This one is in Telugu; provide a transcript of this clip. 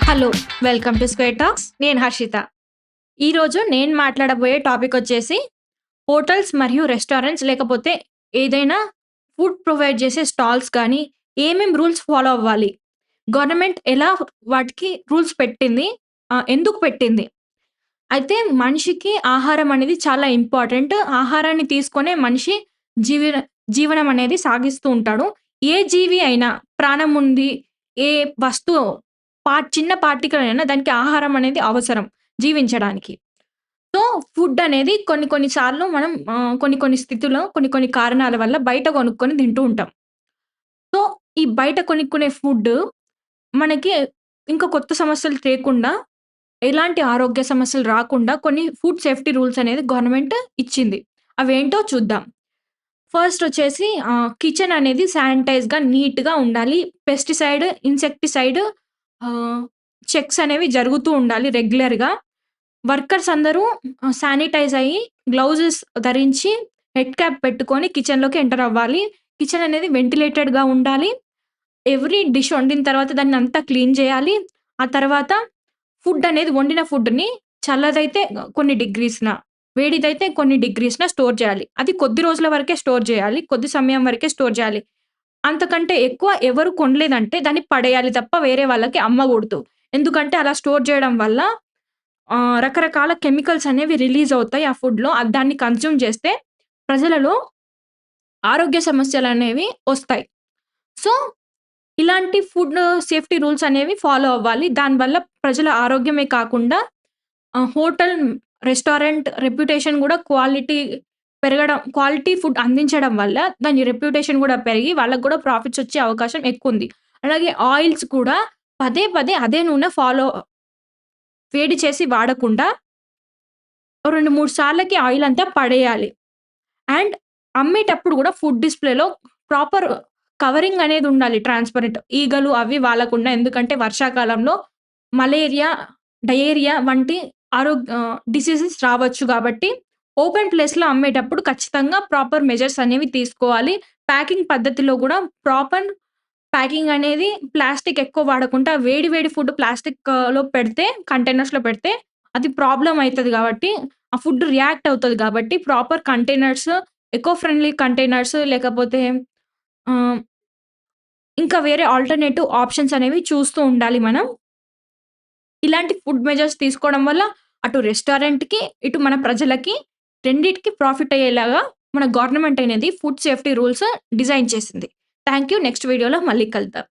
Hello! Welcome to square talks. నేను హర్షిత. ఈరోజు నేను మాట్లాడబోయే టాపిక్ వచ్చేసి హోటల్స్ మరియు రెస్టారెంట్స్ లేకపోతే ఏదైనా ఫుడ్ ప్రొవైడ్ చేసే స్టాల్స్ కానీ ఏమేం రూల్స్ ఫాలో అవ్వాలి? గవర్నమెంట్ ఎలా వాటికి రూల్స్ పెట్టింది? ఎందుకు పెట్టింది? అయితే మనిషికి ఆహారం అనేది చాలా ఇంపార్టెంట్. ఆహారాన్ని తీసుకొనే మనిషి జీవన జీవనం అనేది సాగిస్తూ ఉంటాడు. ఏ జీవి అయినా ప్రాణం ఉంది, ఏ వస్తువు చిన్న పార్టికల్ అయినా దానికి ఆహారం అనేది అవసరం జీవించడానికి. సో, ఫుడ్ అనేది కొన్ని కొన్ని సార్లు మనం కొన్ని కొన్ని స్థితిలో కొన్ని కొన్ని కారణాల వల్ల బయట కొనుక్కొని తింటూ ఉంటాం. సో, ఈ బయట కొనుక్కునే ఫుడ్డు మనకి ఇంకా కొత్త సమస్యలు తేకుండా, ఎలాంటి ఆరోగ్య సమస్యలు రాకుండా కొన్ని ఫుడ్ సేఫ్టీ రూల్స్ అనేది గవర్నమెంట్ ఇచ్చింది. అవేంటో చూద్దాం. ఫస్ట్ వచ్చేసి కిచెన్ అనేది శానిటైజ్‌గా, నీట్‌గా ఉండాలి. పెస్టిసైడ్, ఇన్సెక్టిసైడ్ ఆహ్, చెక్స్ అనేవి జరుగుతూ ఉండాలి రెగ్యులర్‌గా. వర్కర్స్ అందరూ శానిటైజ్ అయ్యి, గ్లౌజెస్ ధరించి, హెడ్ క్యాప్ పెట్టుకొని కిచెన్‌లోకి ఎంటర్ అవ్వాలి. కిచెన్ అనేది వెంటిలేటెడ్‌గా ఉండాలి. ఎవ్రీ డిష్ వండిన తర్వాత దాన్నంతా క్లీన్ చేయాలి. ఆ తర్వాత ఫుడ్ అనేది వండిన ఫుడ్‌ని చల్లదైతే కొన్ని డిగ్రీస్‌న, వేడిదైతే కొన్ని డిగ్రీస్‌న స్టోర్ చేయాలి. అది కొద్ది రోజుల వరకే స్టోర్ చేయాలి. కొద్ది సమయం వరకే స్టోర్ చేయాలి. అంతకంటే ఎక్కువ ఎవరు కొనలేదంటే దాన్ని పడేయాలి తప్ప వేరే వాళ్ళకి అమ్మగూడదు. ఎందుకంటే అలా స్టోర్ చేయడం వల్ల రకరకాల కెమికల్స్ అనేవి రిలీజ్ అవుతాయి ఆ ఫుడ్‌లో. దాన్ని కన్జ్యూమ్ చేస్తే ప్రజలలో ఆరోగ్య సమస్యలనేవి ఒస్తాయి. సో, ఇలాంటి ఫుడ్ సేఫ్టీ రూల్స్ అనేవి ఫాలో అవ్వాలి. దానివల్ల ప్రజల ఆరోగ్యమే కాకుండా హోటల్, రెస్టారెంట్ రెప్యుటేషన్ గూడా క్వాలిటీ ఫుడ్ అందించడం వల్ల దాని రెప్యుటేషన్ గూడా పెరిగి వాళ్ళకి గూడా ప్రాఫిట్స్ వచ్చే అవకాశం ఎక్కువుంది. అలాగే ఆయిల్స్ కూడా పదే పదే అదే నూనె వేడి చేసి వాడకుండా 2, 3 సార్లకి ఆయిల్ అంతా పడేయాలి. అండ్ అమ్మేటప్పుడు గూడా ఫుడ్ డిస్‌ప్లేలో ప్రాపర్ కవరింగ్ అనేది ఉండాలి ట్రాన్స్‌పరెంట్. ఈగలు అవి వాలకుండా ఎందుకంటే వర్షాకాలంలో మలేరియా, డయేరియా వంటి డిసీజెస్ రావచ్చు గాబట్టి ఓపెన్ ప్లేస్‌లో అమ్మేటప్పుడు ఖచ్చితంగా ప్రాపర్ మెజర్స్ అనేవి తీసుకోవాలి. ప్యాకింగ్ పద్ధతిలో గూడా ప్రాపర్ ప్యాకింగ్ అనేది ప్లాస్టిక్ ఎక్కువ వాడకుండా వేడి వేడి ఫుడ్ ప్లాస్టిక్‌లో పెడితే కంటైనర్స్‌లో పెడితే అది ప్రాబ్లమ్ అయితది గాబట్టి, ఆ ఫుడ్ రియాక్ట్ అవుతది గాబట్టి proper containers, eco friendly containers లేకపోతే ఆహ్, ఇంకా వేరే ఆల్టర్‌నేటివ్ ఆప్షన్స్ అనేవి చూస్తూ ఉండాలి మనం. ఇలాంటి ఫుడ్ మెజర్స్ తీసుకోవడం వల్ల అటు రెస్టారెంట్‌కి, ఇటు మన ప్రజలకి రెండిటికి ప్రాఫిట్ అయ్యేలాగా మన గవర్నమెంట్ అనేది ఫుడ్ సేఫ్టీ రూల్స్ డిజైన్ చేసింది. Thank you. నెక్స్ట్ వీడియోలో మళ్ళీ కలుద్దాం.